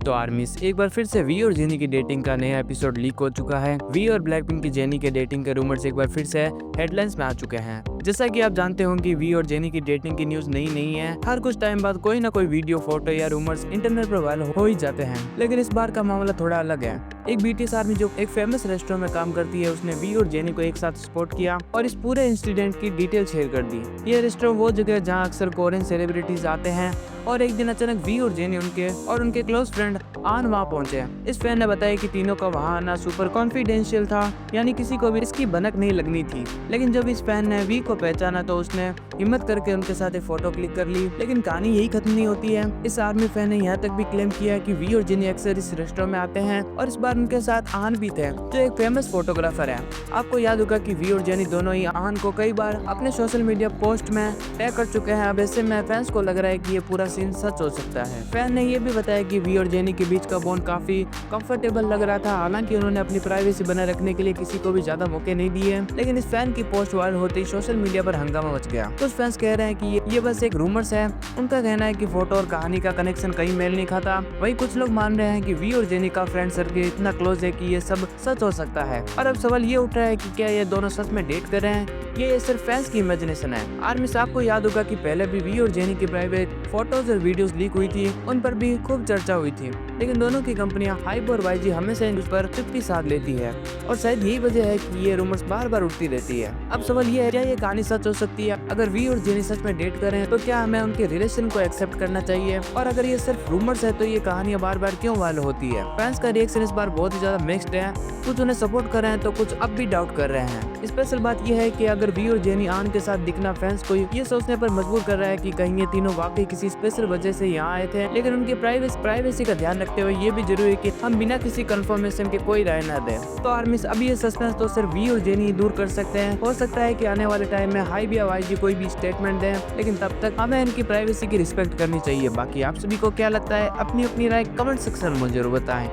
तो आर्मीज एक बार फिर से वी और जेनी की डेटिंग का नया एपिसोड लीक हो चुका है। वी और ब्लैकपिंक की जेनी के डेटिंग के रूमर्स एक बार फिर से हेडलाइंस में आ चुके हैं। जैसा कि आप जानते होंगे वी और जेनी की डेटिंग की न्यूज नई नहीं है। हर कुछ टाइम बाद कोई ना कोई वीडियो, फोटो या रूमर्स इंटरनेट पर वायरल हो ही जाते हैं। लेकिन इस बार का मामला थोड़ा अलग है। एक बीटीएस आर्मी जो एक फेमस रेस्टोरेंट में काम करती है, उसने वी और जेनी को एक साथ स्पॉट किया और इस पूरे इंसिडेंट की डिटेल शेयर कर दी। ये रेस्टोरेंट वो जगह है जहाँ अक्सर कोरियन सेलिब्रिटीज आते हैं और एक दिन अचानक वी और जेनी उनके क्लोज फ्रेंड आन वहाँ पहुंचे। इस फैन ने बताया कि तीनों का वहाँ आना सुपर कॉन्फिडेंशियल था, यानी किसी को भी इसकी भनक नहीं लगनी थी। लेकिन जब इस फैन ने वी को पहचाना तो उसने हिम्मत करके उनके साथ एक फोटो क्लिक कर ली। लेकिन कहानी यही खत्म नहीं होती है। इस आर्मी फैन ने यहाँ तक भी क्लेम किया कि वी और जेनी अक्सर इस रेस्टोरेंट में आते हैं और इस बार उनके साथ आन भी थे, जो एक फेमस फोटोग्राफर है। आपको याद होगा कि वी और जेनी दोनों ही आन को कई बार अपने सोशल मीडिया पोस्ट में टैग कर चुके हैं। अब ऐसे में फैंस को लग रहा है कि ये पूरा सीन सच हो सकता है। फैन ने ये भी बताया कि वी और जेनी के बीच का बॉन्ड काफी कंफर्टेबल लग रहा था। हालांकि उन्होंने अपनी प्राइवेसी बनाए रखने के लिए किसी को भी ज्यादा मौके नहीं दिए। लेकिन इस फैन की पोस्ट वायरल होते ही सोशल मीडिया पर हंगामा मच गया। कुछ फैंस कह रहे हैं कि ये बस एक रूमर्स है। उनका कहना है कि फोटो और कहानी का कनेक्शन कहीं मेल नहीं खाता। वहीं कुछ लोग मान रहे हैं कि वी और जेनी का फ्रेंड सर्कल इतना क्लोज है कि ये सब सच हो सकता है। और अब सवाल ये उठ रहा है कि क्या ये दोनों सच में डेट कर रहे हैं, ये सिर्फ फैंस की इमेजिनेशन है। आर्मी से आपको याद होगा कि पहले भी वी और जेनी की प्राइवेट फोटोज और वीडियोस लीक हुई थी, उन पर भी खूब चर्चा हुई थी। लेकिन दोनों की कंपनियां हाइप और वाईजी हमेशा इन पर चुप्पी साध लेती है और शायद यही वजह है कि ये रूमर्स बार बार उठती रहती है। अब सवाल ये है, क्या ये कहानी सच हो सकती है? अगर वी और जेनी सच में डेट करें तो क्या हमें उनके रिलेशन को एक्सेप्ट करना चाहिए? और अगर ये सिर्फ रूमर्स है तो ये कहानियां बार बार क्यों वायरल होती है? फैंस का रिएक्शन इस बार बहुत ही ज्यादा मिक्स्ड है। कुछ उन्हें सपोर्ट कर रहे हैं तो कुछ अब भी डाउट कर रहे हैं। स्पेशल बात यह है कि अगर वी और जेनी आन के साथ दिखना फैंस को ये सोचने पर मजबूर कर रहा है कि कहीं ये तीनों वाकई किसी स्पेशल वजह से यहाँ आए थे। लेकिन उनकी प्राइवेसी का ध्यान रखते हुए ये भी जरूरी है कि हम बिना किसी कंफर्मेशन के कोई राय न दें। तो आर्मी अभी ये सस्पेंस तो सिर्फ वी और जेनी दूर कर सकते हैं। हो सकता है कि आने वाले टाइम में हाइब या वाईजी कोई भी स्टेटमेंट दें, लेकिन तब तक हमें इनकी प्राइवेसी की रिस्पेक्ट करनी चाहिए। बाकी आप सभी को क्या लगता है? अपनी राय कमेंट सेक्शन में जरूर बताएं।